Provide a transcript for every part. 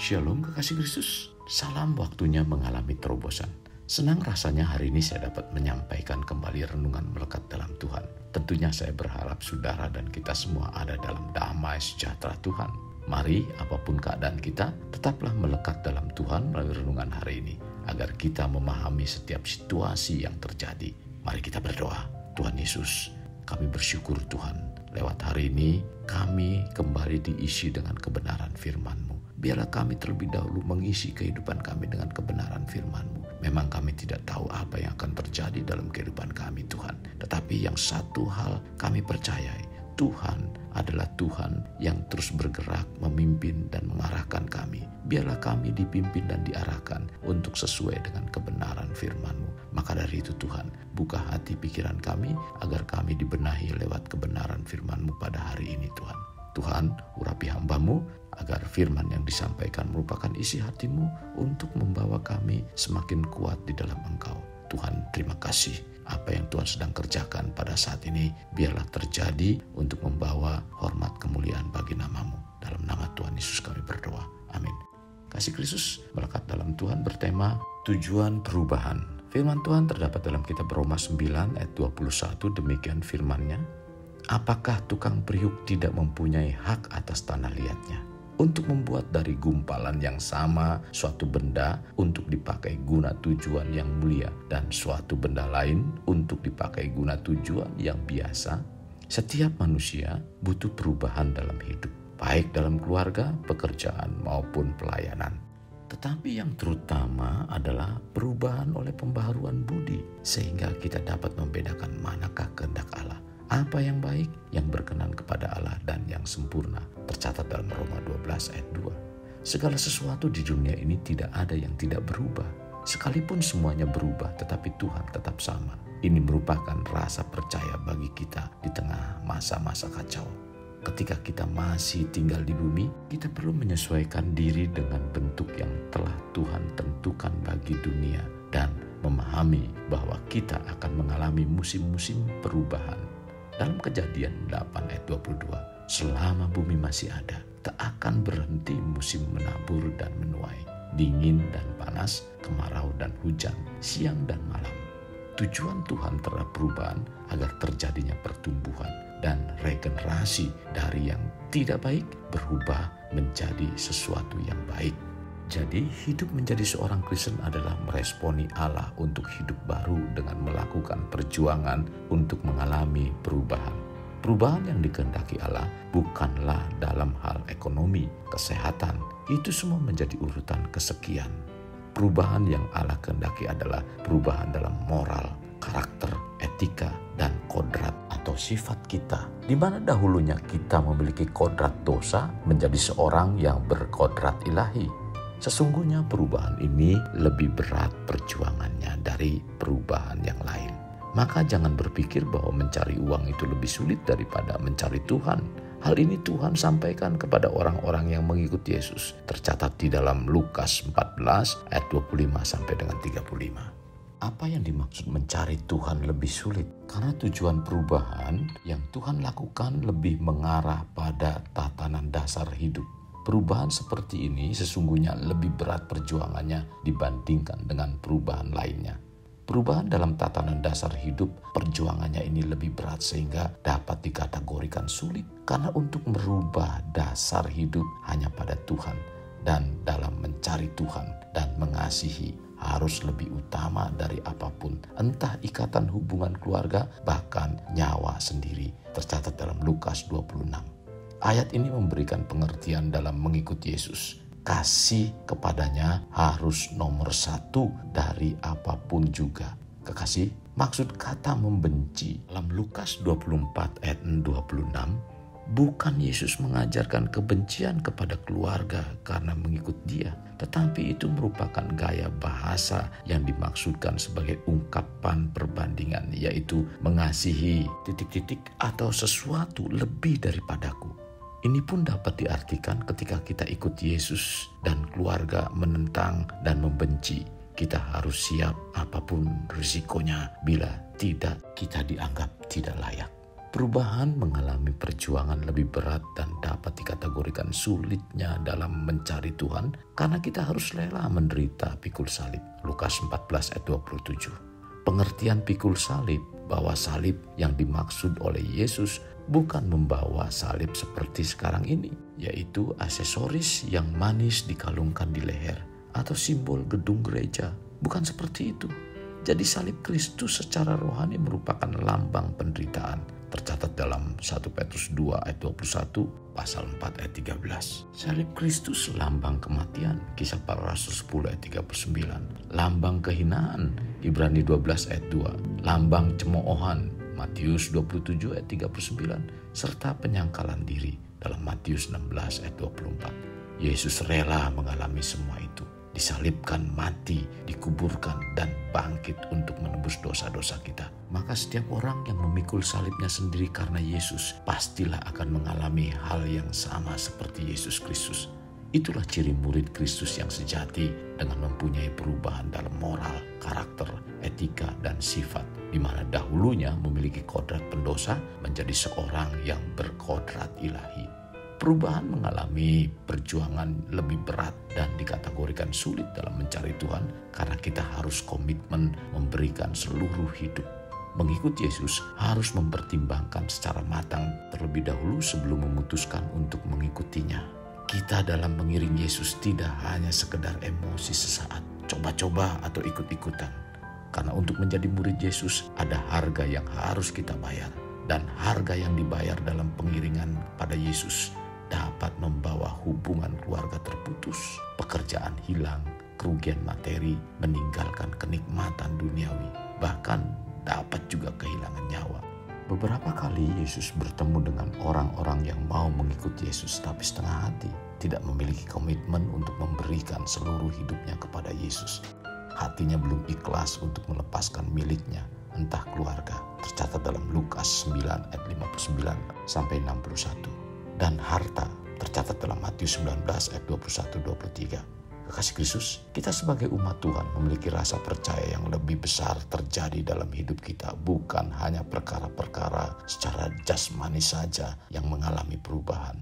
Shalom kekasih Kristus, salam waktunya mengalami terobosan. Senang rasanya hari ini saya dapat menyampaikan kembali renungan melekat dalam Tuhan. Tentunya saya berharap saudara dan kita semua ada dalam damai sejahtera Tuhan. Mari apapun keadaan kita, tetaplah melekat dalam Tuhan melalui renungan hari ini, agar kita memahami setiap situasi yang terjadi. Mari kita berdoa. Tuhan Yesus, kami bersyukur Tuhan, lewat hari ini kami kembali diisi dengan kebenaran firman-Mu. Biarlah kami terlebih dahulu mengisi kehidupan kami dengan kebenaran firman-Mu. Memang kami tidak tahu apa yang akan terjadi dalam kehidupan kami Tuhan. Tetapi yang satu hal kami percayai, Tuhan adalah Tuhan yang terus bergerak, memimpin dan mengarahkan kami. Biarlah kami dipimpin dan diarahkan untuk sesuai dengan kebenaran firman-Mu. Maka dari itu Tuhan, buka hati pikiran kami agar kami dibenahi lewat kebenaran firman-Mu pada hari ini Tuhan. Tuhan, urapi hamba-Mu agar firman yang disampaikan merupakan isi hati-Mu untuk membawa kami semakin kuat di dalam Engkau. Tuhan, terima kasih. Apa yang Tuhan sedang kerjakan pada saat ini, biarlah terjadi untuk membawa hormat kemuliaan bagi nama-Mu. Dalam nama Tuhan Yesus kami berdoa. Amin. Kasih Kristus melekat dalam Tuhan bertema tujuan perubahan. Firman Tuhan terdapat dalam kitab Roma 9 ayat 21, demikian firman-Nya. Apakah tukang periuk tidak mempunyai hak atas tanah liatnya, untuk membuat dari gumpalan yang sama suatu benda untuk dipakai guna tujuan yang mulia dan suatu benda lain untuk dipakai guna tujuan yang biasa? Setiap manusia butuh perubahan dalam hidup, baik dalam keluarga, pekerjaan maupun pelayanan. Tetapi yang terutama adalah perubahan oleh pembaharuan budi, sehingga kita dapat membedakan manakah kehendak Allah, apa yang baik, yang berkenan kepada Allah dan yang sempurna. Tercatat dalam Roma 12 ayat 2. Segala sesuatu di dunia ini tidak ada yang tidak berubah. Sekalipun semuanya berubah, tetapi Tuhan tetap sama. Ini merupakan rasa percaya bagi kita di tengah masa-masa kacau. Ketika kita masih tinggal di bumi, kita perlu menyesuaikan diri dengan bentuk yang telah Tuhan tentukan bagi dunia dan memahami bahwa kita akan mengalami musim-musim perubahan. Dalam Kejadian 8 ayat 22, selama bumi masih ada, tak akan berhenti musim menabur dan menuai, dingin dan panas, kemarau dan hujan, siang dan malam. Tujuan Tuhan terhadap perubahan agar terjadinya pertumbuhan dan regenerasi dari yang tidak baik berubah menjadi sesuatu yang baik. Jadi hidup menjadi seorang Kristen adalah meresponi Allah untuk hidup baru dengan melakukan perjuangan untuk mengalami perubahan. Perubahan yang dikehendaki Allah bukanlah dalam hal ekonomi, kesehatan, itu semua menjadi urutan kesekian. Perubahan yang Allah kehendaki adalah perubahan dalam moral, karakter, etika, dan kodrat atau sifat kita. Di mana dahulunya kita memiliki kodrat dosa menjadi seorang yang berkodrat ilahi. Sesungguhnya perubahan ini lebih berat perjuangannya dari perubahan yang lain. Maka jangan berpikir bahwa mencari uang itu lebih sulit daripada mencari Tuhan. Hal ini Tuhan sampaikan kepada orang-orang yang mengikuti Yesus. Tercatat di dalam Lukas 14 ayat 25 sampai dengan 35. Apa yang dimaksud mencari Tuhan lebih sulit? Karena tujuan perubahan yang Tuhan lakukan lebih mengarah pada tatanan dasar hidup. Perubahan seperti ini sesungguhnya lebih berat perjuangannya dibandingkan dengan perubahan lainnya. Perubahan dalam tatanan dasar hidup, perjuangannya ini lebih berat sehingga dapat dikategorikan sulit. Karena untuk merubah dasar hidup hanya pada Tuhan, dan dalam mencari Tuhan dan mengasihi harus lebih utama dari apapun, entah ikatan hubungan keluarga, bahkan nyawa sendiri. Tercatat dalam Lukas 26. Ayat ini memberikan pengertian dalam mengikuti Yesus. Kasih kepadanya harus nomor satu dari apapun juga. Kekasih, maksud kata membenci dalam Lukas 24 ayat 26, bukan Yesus mengajarkan kebencian kepada keluarga karena mengikut Dia, tetapi itu merupakan gaya bahasa yang dimaksudkan sebagai ungkapan perbandingan, yaitu mengasihi ... atau sesuatu lebih daripadaku. Ini pun dapat diartikan ketika kita ikut Yesus dan keluarga menentang dan membenci. Kita harus siap apapun risikonya bila tidak kita dianggap tidak layak. Perubahan mengalami perjuangan lebih berat dan dapat dikategorikan sulitnya dalam mencari Tuhan karena kita harus rela menderita pikul salib. Lukas 14 ayat 27. Pengertian pikul salib bahwa salib yang dimaksud oleh Yesus bukan membawa salib seperti sekarang ini, yaitu aksesoris yang manis dikalungkan di leher atau simbol gedung gereja. Bukan seperti itu. Jadi salib Kristus secara rohani merupakan lambang penderitaan, tercatat dalam 1 Petrus 2 ayat 21, pasal 4 ayat 13. Salib Kristus lambang kematian, Kisah Para Rasul 10 ayat 39. Lambang kehinaan, Ibrani 12 ayat 2. Lambang cemoohan, Matius 27 ayat 39. Serta penyangkalan diri dalam Matius 16 ayat 24. Yesus rela mengalami semua itu. Disalibkan, mati, dikuburkan, dan bangkit untuk menebus dosa-dosa kita. Maka setiap orang yang memikul salibnya sendiri karena Yesus pastilah akan mengalami hal yang sama seperti Yesus Kristus. Itulah ciri murid Kristus yang sejati dengan mempunyai perubahan dalam moral, karakter, etika, dan sifat, di mana dahulunya memiliki kodrat pendosa menjadi seorang yang berkodrat ilahi. Perubahan mengalami perjuangan lebih berat dan dikategorikan sulit dalam mencari Tuhan karena kita harus komitmen memberikan seluruh hidup. Mengikut Yesus harus mempertimbangkan secara matang terlebih dahulu sebelum memutuskan untuk mengikutinya. Kita dalam mengiring Yesus tidak hanya sekedar emosi sesaat, coba-coba atau ikut-ikutan. Karena untuk menjadi murid Yesus ada harga yang harus kita bayar. Dan harga yang dibayar dalam pengiringan pada Yesus dapat membawa hubungan keluarga terputus, pekerjaan hilang, kerugian materi, meninggalkan kenikmatan duniawi, bahkan dapat juga kehilangan nyawa. Beberapa kali Yesus bertemu dengan orang-orang yang mau mengikut Yesus tapi setengah hati, tidak memiliki komitmen untuk memberikan seluruh hidupnya kepada Yesus. Hatinya belum ikhlas untuk melepaskan miliknya, entah keluarga, tercatat dalam Lukas 9 ayat 59 sampai 61. Dan harta, tercatat dalam Matius 19 ayat 21-23. Kekasih Kristus, kita sebagai umat Tuhan memiliki rasa percaya yang lebih besar terjadi dalam hidup kita, bukan hanya perkara-perkara secara jasmani saja yang mengalami perubahan.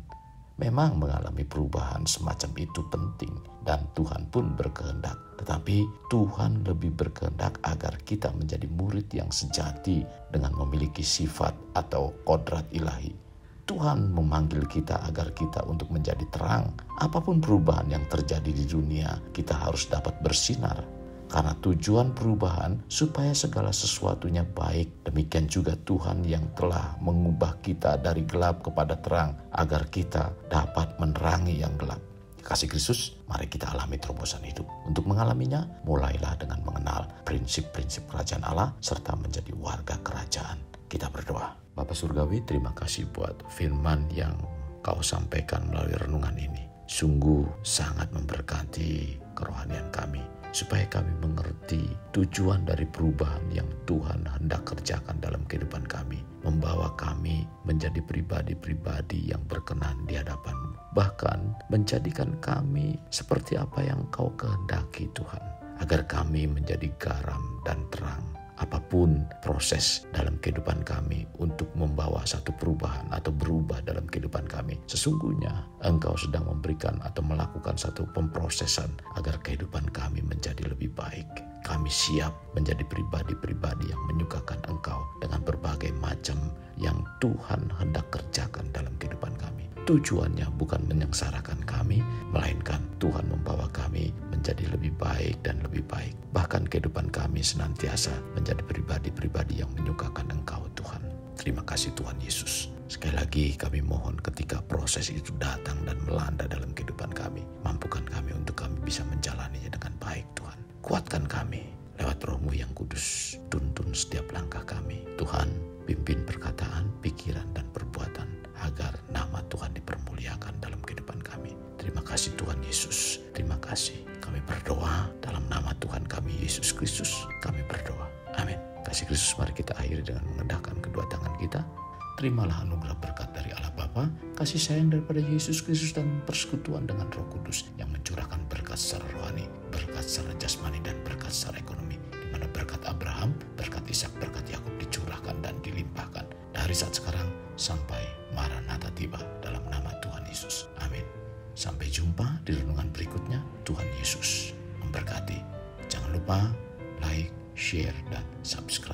Memang mengalami perubahan semacam itu penting dan Tuhan pun berkehendak. Tetapi Tuhan lebih berkehendak agar kita menjadi murid yang sejati dengan memiliki sifat atau kodrat ilahi. Tuhan memanggil kita agar kita untuk menjadi terang. Apapun perubahan yang terjadi di dunia, kita harus dapat bersinar. Karena tujuan perubahan supaya segala sesuatunya baik. Demikian juga Tuhan yang telah mengubah kita dari gelap kepada terang, agar kita dapat menerangi yang gelap. Kasih Kristus, mari kita alami terobosan hidup. Untuk mengalaminya, mulailah dengan mengenal prinsip-prinsip kerajaan Allah serta menjadi warga kerajaan. Kita berdoa. Bapak Surgawi, terima kasih buat firman yang Kau sampaikan melalui renungan ini. Sungguh sangat memberkati kerohanian kami, supaya kami mengerti tujuan dari perubahan yang Tuhan hendak kerjakan dalam kehidupan kami, membawa kami menjadi pribadi-pribadi yang berkenan di hadapan-Mu, bahkan menjadikan kami seperti apa yang Kau kehendaki Tuhan, agar kami menjadi garam dan terang. Apapun proses dalam kehidupan kami untuk membawa satu perubahan atau berubah dalam kehidupan kami, sesungguhnya Engkau sedang memberikan atau melakukan satu pemprosesan agar kehidupan kami menjadi lebih baik. Kami siap menjadi pribadi-pribadi yang menyukakan Engkau dengan berbagai macam yang Tuhan hendak kerjakan dalam kehidupan kami. Tujuannya bukan menyengsarakan kami, melainkan Tuhan membawa kami menjadi lebih baik dan lebih baik. Bahkan kehidupan kami senantiasa menjadi pribadi-pribadi yang menyukakan Engkau Tuhan. Terima kasih Tuhan Yesus. Sekali lagi kami mohon ketika proses itu datang dan melanda dalam kehidupan kami, mampukan kami untuk kami bisa menjalaninya dengan baik Tuhan. Kuatkan kami lewat Roh-Mu yang kudus. Tuntun setiap langkah kami. Tuhan, pimpin perkataan, pikiran, dan perbuatan agar nama Tuhan dipermuliakan dalam kehidupan kami. Terima kasih Tuhan Yesus. Terima kasih. Kami berdoa dalam nama Tuhan kami Yesus Kristus. Kami berdoa. Amin. Kasih Kristus, mari kita akhiri dengan mengendahkan kedua tangan kita. Terimalah anugerah berkat dari Allah Bapa, kasih sayang daripada Yesus Kristus, dan persekutuan dengan Roh Kudus yang mencurahkan berkat secara rohani, berkat secara jasmani, dan berkat secara ekonomi. Di mana berkat Abraham, berkat Ishak, berkat Yakub dicurahkan dan dilimpahkan dari saat sekarang sampai Maranatha tiba, dalam nama Tuhan Yesus. Amin. Sampai jumpa di renungan berikutnya. Tuhan Yesus memberkati. Jangan lupa like, share, dan subscribe.